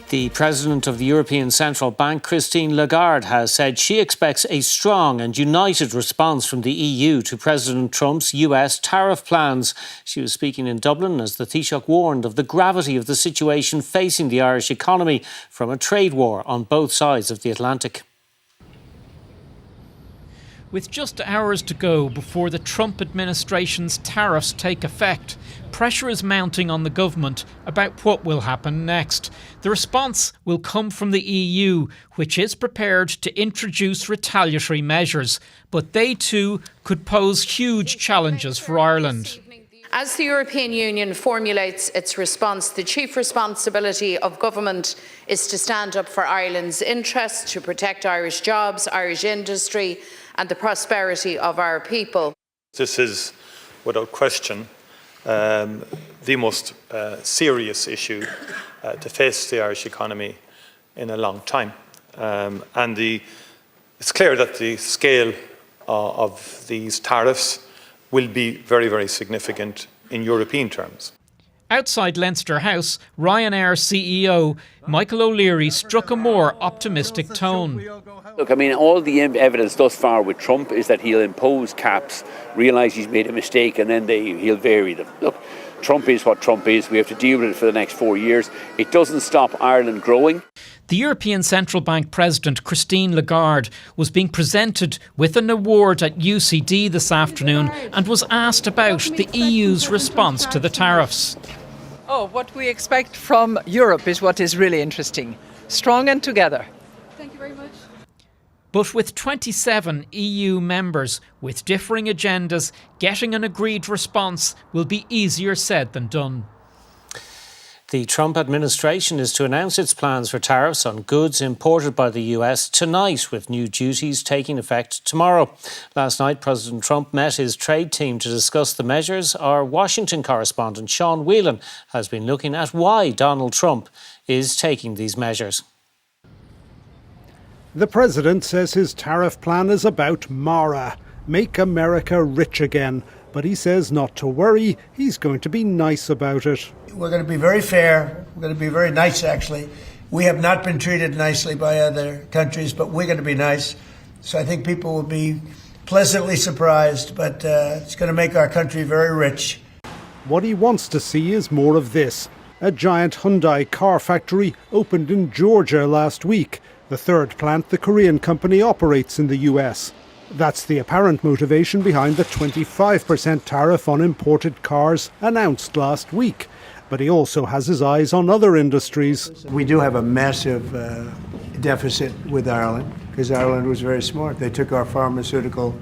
The President of the European Central Bank, Christine Lagarde, has said she expects a strong and united response from the EU to President Trump's US tariff plans. She was speaking in Dublin as the Taoiseach warned of the gravity of the situation facing the Irish economy from a trade war on both sides of the Atlantic. With just hours to go before the Trump administration's tariffs take effect, pressure is mounting on the government about what will happen next. The response will come from the EU, which is prepared to introduce retaliatory measures, but they too could pose huge challenges for Ireland. As the European Union formulates its response, the chief responsibility of government is to stand up for Ireland's interests, to protect Irish jobs, Irish industry and the prosperity of our people. This is, without question, the most serious issue to face the Irish economy in a long time. It's clear that the scale of these tariffs will be very, very significant in European terms. Outside Leinster House, Ryanair CEO Michael O'Leary struck a more optimistic tone. Look, I mean, all the evidence thus far with Trump is that he'll impose caps, realise he's made a mistake, and then he'll vary them. Look, Trump is what Trump is. We have to deal with it for the next 4 years. It doesn't stop Ireland growing. The European Central Bank President, Christine Lagarde, was being presented with an award at UCD this afternoon and was asked about the EU's response to the tariffs. Oh, what we expect from Europe is what is really interesting. Strong and together. Thank you very much. But with 27 EU members with differing agendas, getting an agreed response will be easier said than done. The Trump administration is to announce its plans for tariffs on goods imported by the US tonight, with new duties taking effect tomorrow. Last night, President Trump met his trade team to discuss the measures. Our Washington correspondent, Sean Whelan, has been looking at why Donald Trump is taking these measures. The president says his tariff plan is about Mara, make America rich again. But he says not to worry, he's going to be nice about it. We're going to be very fair. We're going to be very nice, actually. We have not been treated nicely by other countries, but we're going to be nice. So I think people will be pleasantly surprised, but it's going to make our country very rich. What he wants to see is more of this. A giant Hyundai car factory opened in Georgia last week, the third plant the Korean company operates in the US. That's the apparent motivation behind the 25% tariff on imported cars announced last week. But he also has his eyes on other industries. We do have a massive deficit with Ireland, because Ireland was very smart. They took our pharmaceutical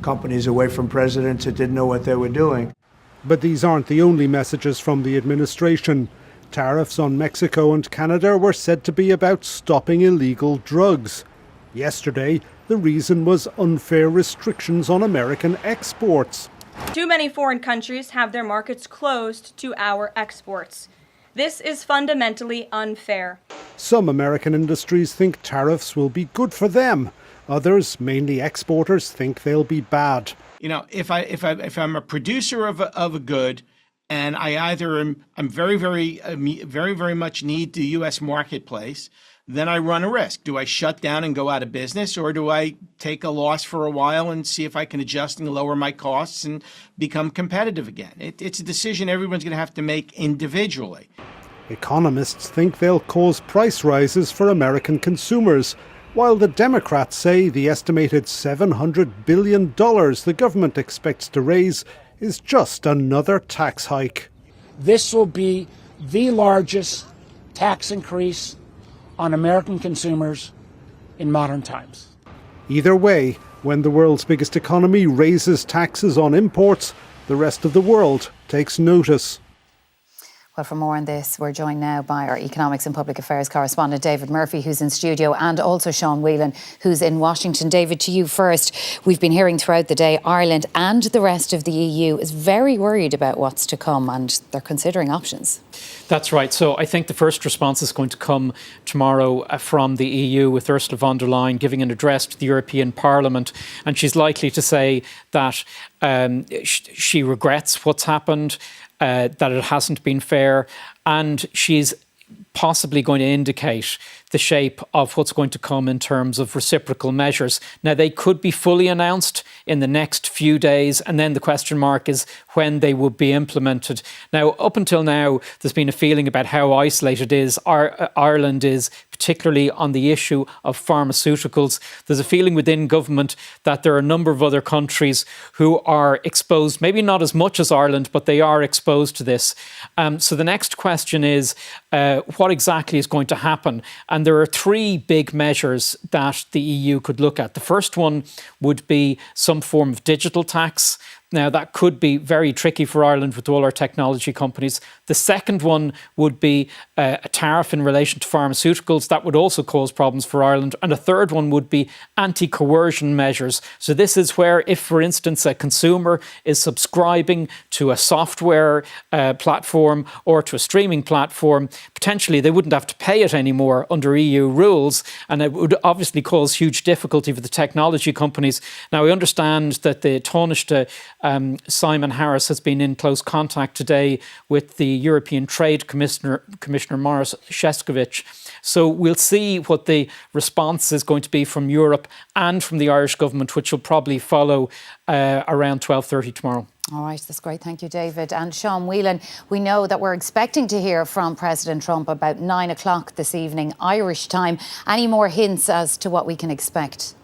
companies away from presidents that didn't know what they were doing. But these aren't the only messages from the administration. Tariffs on Mexico and Canada were said to be about stopping illegal drugs. Yesterday, the reason was unfair restrictions on American exports. Too many foreign countries have their markets closed to our exports. This is fundamentally unfair. Some American industries think tariffs will be good for them. Others, mainly exporters, think they'll be bad. You know, if I'm a producer of a good, and I'm very much need the U.S. marketplace, then I run a risk. Do I shut down and go out of business, or do I take a loss for a while and see if I can adjust and lower my costs and become competitive again? It's a decision everyone's going to have to make individually. Economists think they'll cause price rises for American consumers, while the Democrats say the estimated $700 billion the government expects to raise is just another tax hike. This will be the largest tax increase on American consumers in modern times. Either way, when the world's biggest economy raises taxes on imports, the rest of the world takes notice. Well, for more on this, we're joined now by our Economics and Public Affairs correspondent, David Murphy, who's in studio, and also Sean Whelan, who's in Washington. David, to you first. We've been hearing throughout the day Ireland and the rest of the EU is very worried about what's to come, and they're considering options. That's right. So I think the first response is going to come tomorrow from the EU, with Ursula von der Leyen giving an address to the European Parliament. And she's likely to say that she regrets what's happened, that it hasn't been fair. And she's possibly going to indicate the shape of what's going to come in terms of reciprocal measures. Now, they could be fully announced in the next few days, and then the question mark is when they would be implemented. Now, up until now, there's been a feeling about how isolated Ireland is, particularly on the issue of pharmaceuticals. There's a feeling within government that there are a number of other countries who are exposed, maybe not as much as Ireland, but they are exposed to this. So the next question is, what exactly is going to happen? And there are three big measures that the EU could look at. The first one would be some form of digital tax. Now, that could be very tricky for Ireland with all our technology companies. The second one would be a tariff in relation to pharmaceuticals. That would also cause problems for Ireland. And a third one would be anti-coercion measures. So this is where, if, for instance, a consumer is subscribing to a software platform or to a streaming platform, potentially they wouldn't have to pay it anymore under EU rules. And it would obviously cause huge difficulty for the technology companies. Now, I understand that the Taoiseach Simon Harris has been in close contact today with the European Trade Commissioner Maros Šefčovič. So we'll see what the response is going to be from Europe and from the Irish government, which will probably follow around 12:30 tomorrow. All right, that's great. Thank you, David. And Sean Whelan, we know that we're expecting to hear from President Trump about 9 o'clock this evening, Irish time. Any more hints as to what we can expect?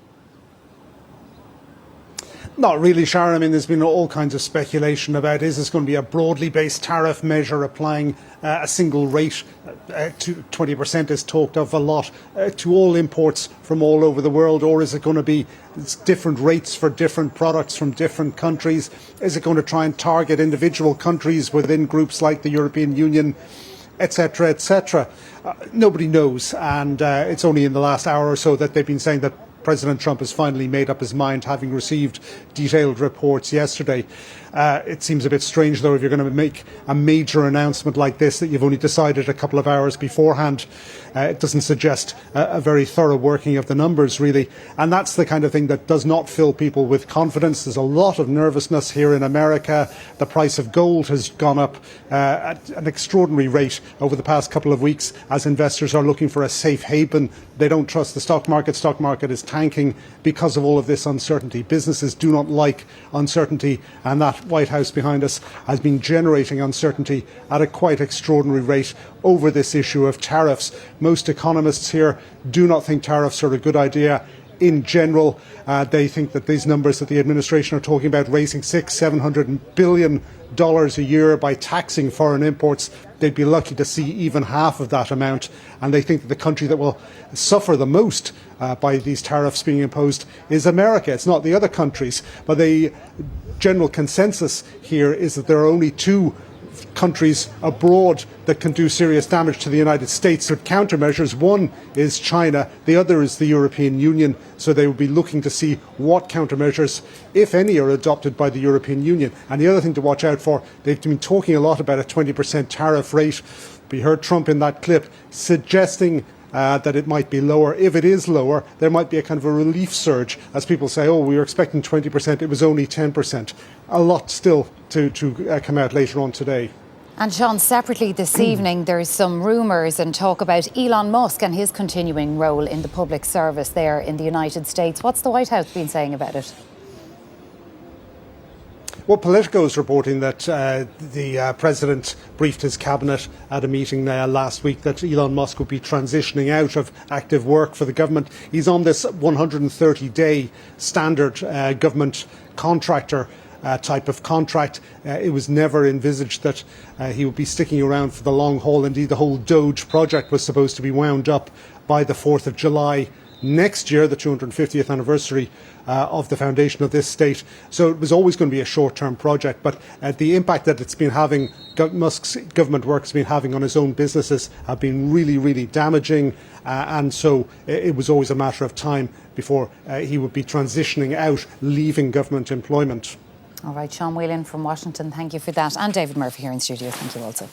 Not really, Sharon. I mean, there's been all kinds of speculation about, is this going to be a broadly based tariff measure applying a single rate to 20% is talked of a lot to all imports from all over the world, or is it going to be different rates for different products from different countries? Is it going to try and target individual countries within groups like the European Union, etc., etc.? Nobody knows, and it's only in the last hour or so that they've been saying that President Trump has finally made up his mind, having received detailed reports yesterday. It seems a bit strange, though, if you're going to make a major announcement like this that you've only decided a couple of hours beforehand. It doesn't suggest a very thorough working of the numbers, really. And that's the kind of thing that does not fill people with confidence. There's a lot of nervousness here in America. The price of gold has gone up at an extraordinary rate over the past couple of weeks as investors are looking for a safe haven. They don't trust the stock market. Stock market is tanking because of all of this uncertainty. Businesses do not like uncertainty, and that White House behind us has been generating uncertainty at a quite extraordinary rate over this issue of tariffs. Most economists here do not think tariffs are a good idea. In general, they think that these numbers that the administration are talking about, raising $600-700 billion a year by taxing foreign imports, they'd be lucky to see even half of that amount. And they think that the country that will suffer the most by these tariffs being imposed is America. It's not the other countries. But the general consensus here is that there are only two countries abroad that can do serious damage to the United States with countermeasures. One is China, the other is the European Union. So they will be looking to see what countermeasures, if any, are adopted by the European Union. And the other thing to watch out for, they've been talking a lot about a 20% tariff rate. We heard Trump in that clip suggesting that it might be lower. If it is lower, there might be a kind of a relief surge as people say, oh, we were expecting 20%, it was only 10%. A lot still to come out later on today. And Sean, separately this evening, there's some rumours and talk about Elon Musk and his continuing role in the public service there in the United States. What's the White House been saying about it? Well, Politico is reporting that the president briefed his cabinet at a meeting last week that Elon Musk would be transitioning out of active work for the government. He's on this 130-day standard government contractor type of contract. It was never envisaged that he would be sticking around for the long haul. Indeed, the whole Doge project was supposed to be wound up by the 4th of July next year, the 250th anniversary of the foundation of this state. So it was always going to be a short-term project, but the impact that it's been having, Musk's government work has been having on his own businesses have been really, really damaging, and so it was always a matter of time before he would be transitioning out, leaving government employment. All right, Sean Whelan from Washington, thank you for that. And David Murphy here in studio, thank you also.